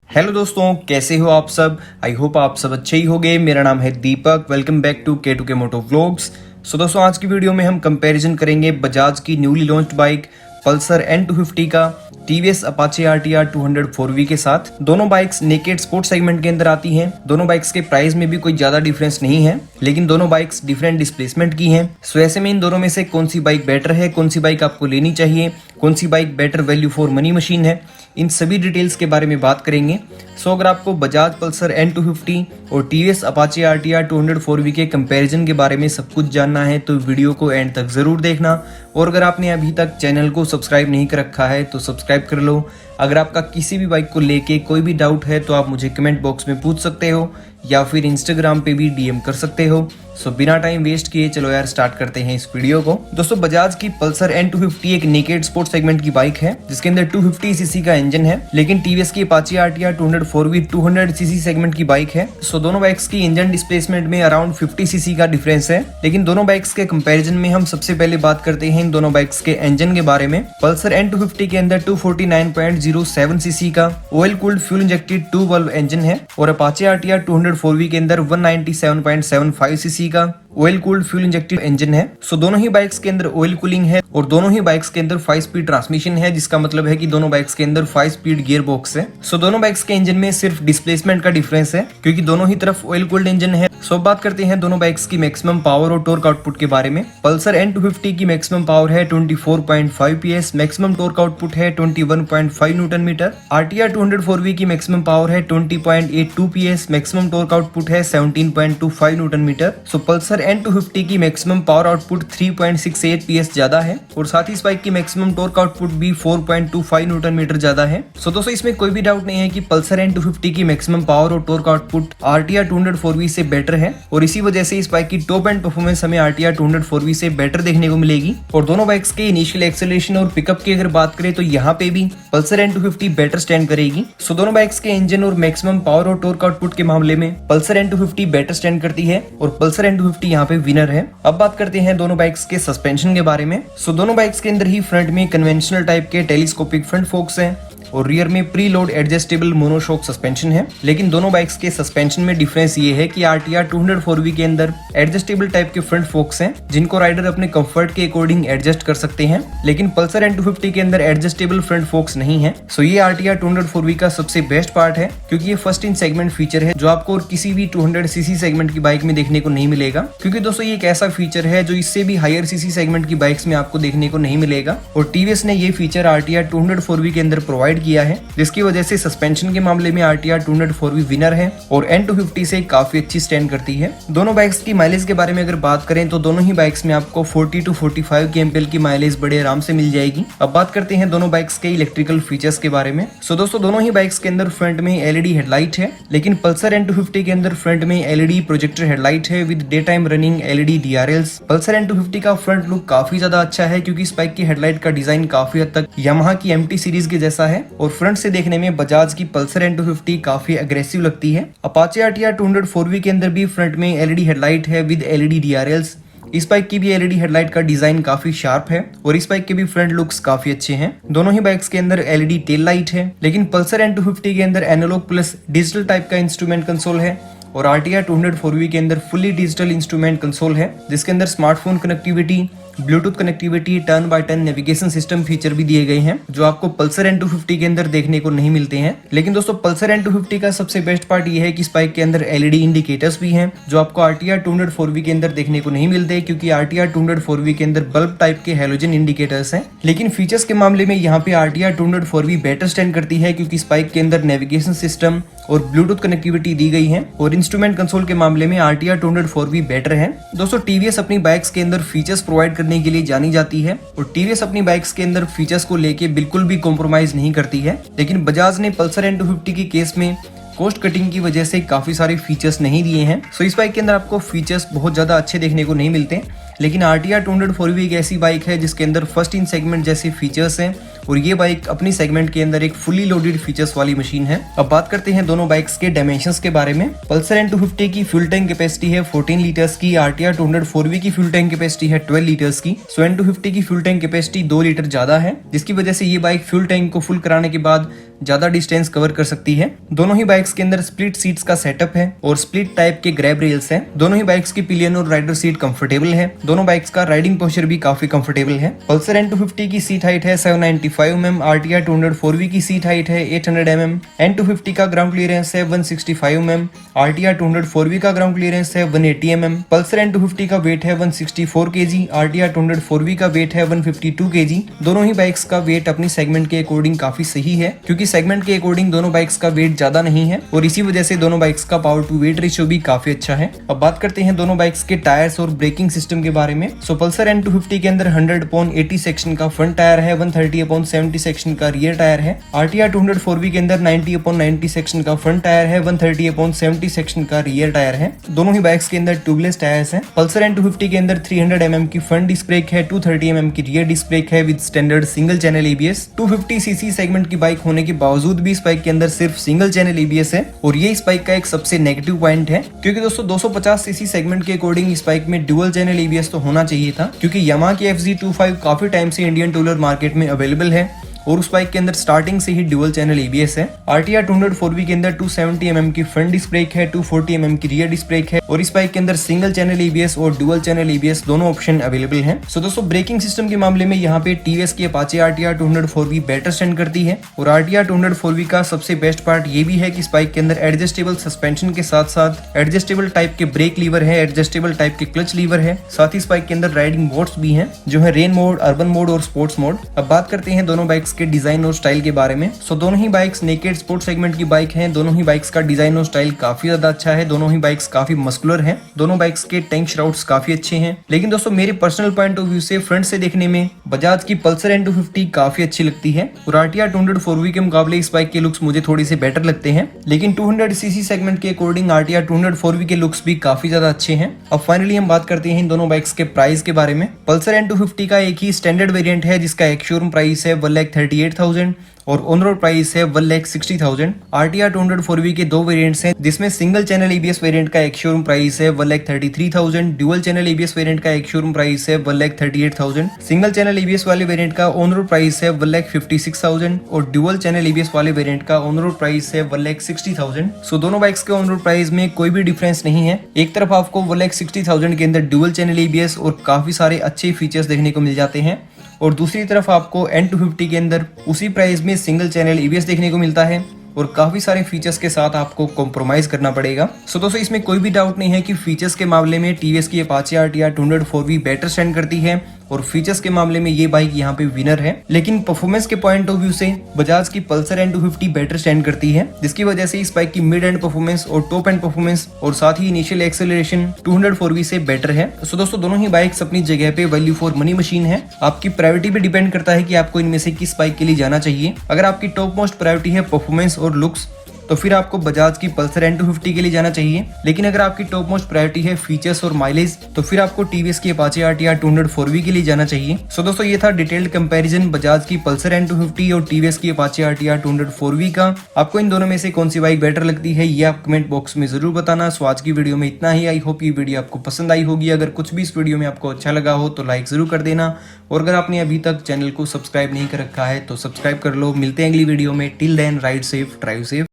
Hello दोस्तों, कैसे हो आप सब। आई होप आप सब अच्छे ही होंगे। मेरा नाम है दीपक। वेलकम बैक टू के मोटो व्लॉग्स। सो दोस्तों, आज की वीडियो में हम कंपैरिजन करेंगे बजाज की newly launched bike Pulsar N250 का टीवीएस अपाचे RTR 200 4V के साथ। दोनों बाइक्स नेकेड स्पोर्ट सेगमेंट के अंदर आती हैं। दोनों बाइक्स के प्राइस में भी कोई ज्यादा डिफरेंस नहीं है, लेकिन दोनों बाइक्स डिफरेंट डिस्प्लेसमेंट की हैं। सो ऐसे में इन दोनों में से कौन सी बाइक बेटर है, कौन सी बाइक आपको लेनी चाहिए, कौन सी bike better value for money machine है, इन सभी डिटेल्स के बारे में बात करेंगे। सो अगर आपको बजाज पल्सर N250 और टीवीएस अपाचे RTR 200 4V के कंपैरिजन के बारे में सब कुछ जानना है तो वीडियो को एंड तक जरूर देखना। और अगर आपने अभी तक चैनल को सब्सक्राइब नहीं कर रखा है तो सब्सक्राइब कर लो। अगर आपका किसी भी बाइक को लेके कोई भी डाउट है तो आप मुझे कमेंट बॉक्स में पूछ सकते हो या फिर इंस्टाग्राम पे भी DM कर सकते हो। सो बिना टाइम वेस्ट किए चलो यार स्टार्ट करते हैं इस वीडियो को। दोस्तों, बजाज की पल्सर N250 एक नेकेड स्पोर्ट सेगमेंट की बाइक है जिसके अंदर 250cc का इंजन है, लेकिन टीवीएस की Apache RTR 200 4V 200cc segment की बाइक है। सो दोनों बाइक्स की इंजन डिस्प्लेसमेंट में अराउंड 50cc का डिफरेंस है। लेकिन दोनों बाइक्स के कंपैरिजन में हम सबसे पहले बात करते हैं इन दोनों बाइक्स के इंजन के बारे में। पल्सर N250 के अंदर 249.07cc का oil cooled fuel injected 2 valve engine है और अपाचे RTR 200 4V के अंदर 197.75cc का oil cooled fuel injected engine है। सो दोनों ही बाइक्स के अंदर ऑयल कूलिंग है और दोनों ही बाइक्स के अंदर 5 स्पीड ट्रांसमिशन है, जिसका मतलब है कि दोनों बाइक्स के अंदर 5 स्पीड गियर बॉक्स है। सो दोनों बाइक्स के इंजन में सिर्फ डिस्प्लेसमेंट का डिफरेंस है क्योंकि दोनों ही तरफ ऑयल कूल्ड इंजन है। सो बात करते हैं दोनों बाइक्स की मैक्सिमम पावर और टॉर्क आउटपुट के बारे में। पल्सर N250 की मैक्सिमम पावर है 24.5 PS, मैक्सिमम टॉर्क आउटपुट है 21.5 न्यूटन मीटर। RTR 200 4V की मैक्सिमम पावर है 20.82 PS, मैक्सिमम टॉर्क आउटपुट है 17.25 न्यूटन मीटर। सो पल्सर N250 की मैक्सिमम पावर आउटपुट 3.68 PS ज्यादा है और साथ ही इस बाइक की मैक्सिमम टॉर्क आउटपुट भी 4.25 न्यूटन मीटर ज्यादा है। सो दोस्तों, इसमें कोई भी डाउट नहीं है कि पल्सर N250 की मैक्सिमम पावर और टॉर्क आउटपुट RTR 200 4V से बेटर है और इसी वजह से इस बाइक की टॉप एंड परफॉर्मेंस हमें RTR 200 4V से बेटर देखने को मिलेगी। और दोनों बाइक्स के इनिशियल एक्सेलरेशन और पिकअप की अगर बात करें तो यहाँ पे भी पल्सर N250 बेटर स्टैंड करेगी। सो दोनों बाइक्स के इंजन और मैक्सिमम पावर और टॉर्क आउटपुट के मामले में पल्सर N250 बेटर स्टैंड करती है और पल्सर N250 यहाँ पे विनर है। अब बात करते हैं दोनों बाइक्स के सस्पेंशन के बारे में। सो दोनों बाइक्स के अंदर ही फ्रंट में कन्वेंशनल टाइप के टेलीस्कोपिक फ्रंट फोक्स हैं और रियर में pre load adjustable monoshock suspension है। लेकिन दोनों बाइक्स के सस्पेंशन में डिफरेंस ये है कि RTR 200 4V के अंदर एडजस्टेबल टाइप के फ्रंट फोक्स हैं जिनको राइडर अपने कंफर्ट के अकॉर्डिंग एडजस्ट कर सकते हैं, लेकिन पल्सर N250 के अंदर एडजस्टेबल फ्रंट फोक्स नहीं है। सो ये RTR 200 4V का सबसे बेस्ट पार्ट है क्योंकि ये फर्स्ट इन सेगमेंट फीचर है जो आपको और किसी भी 200cc सेगमेंट की बाइक में देखने को नहीं मिलेगा, क्योंकि दोस्तों ये एक ऐसा फीचर है जो इससे भी हायर सीसी सेगमेंट की बाइक्स में आपको देखने को नहीं मिलेगा। और टीवीएस ने ये फीचर RTR 200 4V के अंदर प्रोवाइड किया है, जिसकी वजह से सस्पेंशन के मामले में RTR 200 4V विनर है और N250 से काफी अच्छी स्टैंड करती है। दोनों बाइक्स की माइलेज के बारे में अगर बात करें तो दोनों ही बाइक्स में आपको 40 to 45 kmpl की माइलेज बड़े आराम से मिल जाएगी। अब बात करते हैं दोनों बाइक्स के इलेक्ट्रिकल फीचर्स के बारे में। सो दोस्तों, दोनों ही बाइक्स के अंदर फ्रंट में LED हेडलाइट है, लेकिन पल्सर N250 के अंदर फ्रंट में LED प्रोजेक्टर हेडलाइट है with day time running LED DRLs। Pulsar N250 का फ्रंट लुक काफी ज्यादा अच्छा है क्योंकि इस बाइक की हेडलाइट का डिजाइन काफी हद तक यामाहा की MT सीरीज के जैसा है और फ्रंट से देखने में बजाज की पल्सर N250 काफी अग्रेसिव लगती है। अपाचे RTR 200 4V के अंदर भी फ्रंट में LED हेडलाइट है विद LED DRLs। इस बाइक की भी LED हेडलाइट का डिजाइन काफी शार्प है और इस बाइक के भी फ्रंट लुक्स काफी अच्छे हैं। दोनों ही बाइक्स के अंदर LED टेल लाइट है, लेकिन पल्सर N250 के अंदर एनालॉग प्लस डिजिटल टाइप का इंस्ट्रूमेंट कंसोल है और RTR 200 4V के अंदर फुली डिजिटल इंस्ट्रूमेंट कंसोल है जिसके अंदर smartphone connectivity, Bluetooth connectivity, turn by turn navigation system feature भी दिए गए हैं जो आपको पल्सर N250 के अंदर देखने को नहीं मिलते हैं। लेकिन दोस्तों, पल्सर N250 का सबसे बेस्ट पार्ट ये है कि इस बाइक के अंदर LED इंडिकेटर्स भी हैं जो आपको RTR 200 4V के अंदर देखने को नहीं मिलते क्योंकि RTR 200 4V के अंदर बल्ब टाइप के हैलोजन इंडिकेटर्स हैं। लेकिन फीचर्स के मामले में यहाँ पे RTR 200 4V बेटर स्टैंड करती है क्योंकि इस बाइक के अंदर नेविगेशन सिस्टम और ब्लूटूथ कनेक्टिविटी दी गई है और इंस्ट्रूमेंट कंसोल के मामले में RTR 200 4V बेटर है। दोस्तों, टीवीएस अपनी बाइक्स के अंदर फीचर्स प्रोवाइड करने के लिए जानी जाती है और टीवीएस अपनी बाइक्स के अंदर फीचर्स को लेके बिल्कुल भी कॉम्प्रोमाइज नहीं करती है, लेकिन बजाज ने पल्सर N250 की केस में कॉस्ट कटिंग की वजह से काफी सारे फीचर्स नहीं दिए हैं। सो इस बाइक के अंदर आपको फीचर्स बहुत ज्यादा अच्छे देखने को नहीं मिलते, लेकिन RTR 200 4V एक ऐसी बाइक है जिसके अंदर फर्स्ट इन सेगमेंट जैसे फीचर्स हैं और ये बाइक अपनी सेगमेंट के अंदर एक फुली लोडेड फीचर्स वाली मशीन है। अब बात करते हैं दोनों बाइक्स के डायमेंशंस के बारे में। पल्सर N250 की फ्यूल टैंक कैपेसिटी है 14 लीटर्स की, RTR 204V की फ्यूल टैंक कैपेसिटी है 12 लीटर्स की। सो N250 की फ्यूल टैंक कैपेसिटी 2 लीटर ज्यादा है, जिसकी वजह से ये बाइक फ्यूल टैंक को फुल कराने के बाद ज्यादा डिस्टेंस कवर कर सकती है। दोनों ही बाइक्स के अंदर स्प्लिट सीट्स का सेटअप है और स्प्लिट टाइप के ग्रैब रेल्स हैं। दोनों ही बाइक्स की पिलियन और राइडर सीट कंफर्टेबल है। दोनों बाइक्स का राइडिंग पोस्चर भी काफी कंफर्टेबल है। पल्सर N250 की सीट हाइट है 795 mm, RTR 204V की सीट हाइट है 800 mm, N250 का ग्राउंड क्लियरेंस है 165 mm, RTR 204V का ग्राउंड क्लियरेंस है 180 mm। पल्सर N250 का वेट है 164 kg, RTR 204V का वेट है 152 kg। दोनों ही बाइक्स का वेट अपनी सेगमेंट के अकॉर्डिंग काफी सही है, क्योंकि सेगमेंट के अकॉर्डिंग दोनों बाइक्स का वेट ज्यादा नहीं है और इसी वजह से दोनों बाइक्स का पावर टू वेट रेशियो भी काफी अच्छा है। अब बात करते हैं दोनों बाइक्स के टायर्स और ब्रेकिंग सिस्टम के बारे में। सो पल्सर N250 के अंदर 100/80 सेक्शन का फ्रंट टायर है, 130/70 सेक्शन का रियर टायर है। RTR 204V के अंदर 90/90 सेक्शन का फ्रंट टायर है, 130/70 सेक्शन का रियर टायर है। दोनों ही बाइक्स के अंदर ट्यूबलेस टायर्स हैं। पल्सर N250 के अंदर 300 mm की फ्रंट डिस्क ब्रेक है, 230 mm की रियर डिस्क ब्रेक है with standard single channel ABS। 250cc segment की बाइक होने के बावजूद भी इस बाइक के अंदर सिर्फ सिंगल चैनल ABS है और ये इस बाइक का एक सबसे नेगेटिव पॉइंट है, क्योंकि दोस्तों 250cc सेगमेंट के अकॉर्डिंग इस बाइक में डुअल चैनल ABS तो होना चाहिए था, क्योंकि यामाहा की FZ25 काफी टाइम से इंडियन टूलर मार्केट में अवेलेबल है और उस बाइक के अंदर स्टार्टिंग से ही डुअल चैनल ABS है। RTR 204V के अंदर 270 mm की फ्रंट डिस्क ब्रेक है, 240 mm की रियर डिस्क ब्रेक है और इस बाइक के अंदर सिंगल चैनल ABS और डुअल चैनल ABS दोनों ऑप्शन अवेलेबल हैं। सो दोस्तों ब्रेकिंग सिस्टम के मामले में यहाँ पे TVS की Apache RTR 204V better stand करती है और RTR 204V का सबसे बेस्ट पार्ट ये भी है कि इस बाइक के अंदर एडजस्टेबल सस्पेंशन के साथ साथ एडजस्टेबल टाइप के ब्रेक लीवर है, एडजस्टेबल टाइप के क्लच लीवर है। साथ ही इस बाइक के अंदर राइडिंग मोड्स भी हैं, जो है रेन मोड, अर्बन मोड और स्पोर्ट्स मोड। अब बात करते हैं दोनों बाइक्स के डिजाइन और स्टाइल के बारे में। सो दोनों ही बाइक्स नेकेड स्पोर्ट सेगमेंट की बाइक हैं। दोनों ही बाइक्स का डिजाइन और स्टाइल काफी ज्यादा अच्छा है। दोनों ही बाइक्स काफी मस्कुलर हैं। दोनों बाइक्स के टैंक श्राउड्स काफी अच्छे हैं। लेकिन दोस्तों मेरे पर्सनल पॉइंट ऑफ व्यू से फ्रंट से देखने में बजाज की पल्सर N250 काफी अच्छी लगती है और RTR 204V के मुकाबले इस बाइक के लुक्स मुझे थोड़ी से बेटर लगते हैं। लेकिन 200cc सेगमेंट के अकॉर्डिंग RTR 204V के लुक्स भी काफी ज्यादा अच्छे हैं। अब फाइनली हम बात करते हैं इन दोनों बाइक्स के प्राइस के बारे में। पल्सर N250 का एक ही स्टैंडर्ड वेरिएंट है जिसका एक शोरूम प्राइस है 1,38,000 और ऑन रोड प्राइस है 1,60,000। RTR 204V के दो वेरिएंट्स हैं, जिसमें सिंगल चैनल ABS वेरिएंट का एक शोरूम प्राइस है 1,33,000, ड्यूअल चैनल ABS वेरिएंट का एक शोरूम प्राइस है 1,38,000। सिंगल चैनल ABS वाले वेरिएंट का ऑन रोड प्राइस है 1,56,000 और ड्यूअल चैनल ABS वाले वेरिएंट का ऑन रोड प्राइस है 1,60,000। सो दोनों बाइक्स के ऑन रोड प्राइस में कोई भी डिफरेंस नहीं है। एक तरफ आपको 1,60,000 के अंदर ड्यूअल चैनल ABS और काफी सारे अच्छे फीचर्स देखने को मिल जाते हैं और दूसरी तरफ आपको N250 के अंदर उसी प्राइस में सिंगल चैनल ABS देखने को मिलता है और काफी सारे फीचर्स के साथ आपको कॉम्प्रोमाइज करना पड़ेगा। सो दोस्तों इसमें कोई भी डाउट नहीं है कि फीचर्स के मामले में TVS की Apache RTR 204V better stand करती है और फीचर्स के मामले में ये बाइक यहाँ पे विनर है। लेकिन परफॉर्मेंस के पॉइंट ऑफ व्यू से बजाज की पल्सर N250 बेटर स्टैंड करती है, जिसकी वजह से इस बाइक की मिड एंड परफॉर्मेंस और टॉप एंड परफॉर्मेंस और साथ ही इनिशियल एक्सेलरेशन 204V से बेटर है। सो दोस्तों दोनों ही बाइक्स अपनी जगह पे वैल्यू फॉर मनी मशीन है। आपकी प्रायोरिटी पे डिपेंड करता है कि आपको इनमें से किस बाइक के लिए जाना चाहिए। अगर आपकी टॉप मोस्ट प्रायोरिटी है परफॉर्मेंस और लुक्स, तो फिर आपको बजाज की पल्सर N250 के लिए जाना चाहिए। लेकिन अगर आपकी टॉप मोस्ट प्रायोरिटी है फीचर्स और माइलेज, तो फिर आपको TVS की अपाचे RTR 204V के लिए जाना चाहिए। सो दोस्तों ये था डिटेल्ड कंपैरिजन बजाज की पल्सर N250 और TVS की अपाचे RTR 204V का। आपको इन दोनों में से कौन सी बाइक बेटर लगती है ये आप कमेंट बॉक्स में जरूर बताना। सो आज की वीडियो में इतना ही। आई होप ये वीडियो आपको पसंद आई होगी। अगर कुछ भी इस वीडियो में आपको अच्छा लगा हो तो लाइक जरूर कर देना और अगर आपने अभी तक चैनल को सब्सक्राइब नहीं कर रखा है तो सब्सक्राइब कर लो। मिलते हैं अगली वीडियो में। Till then ride safe, drive safe.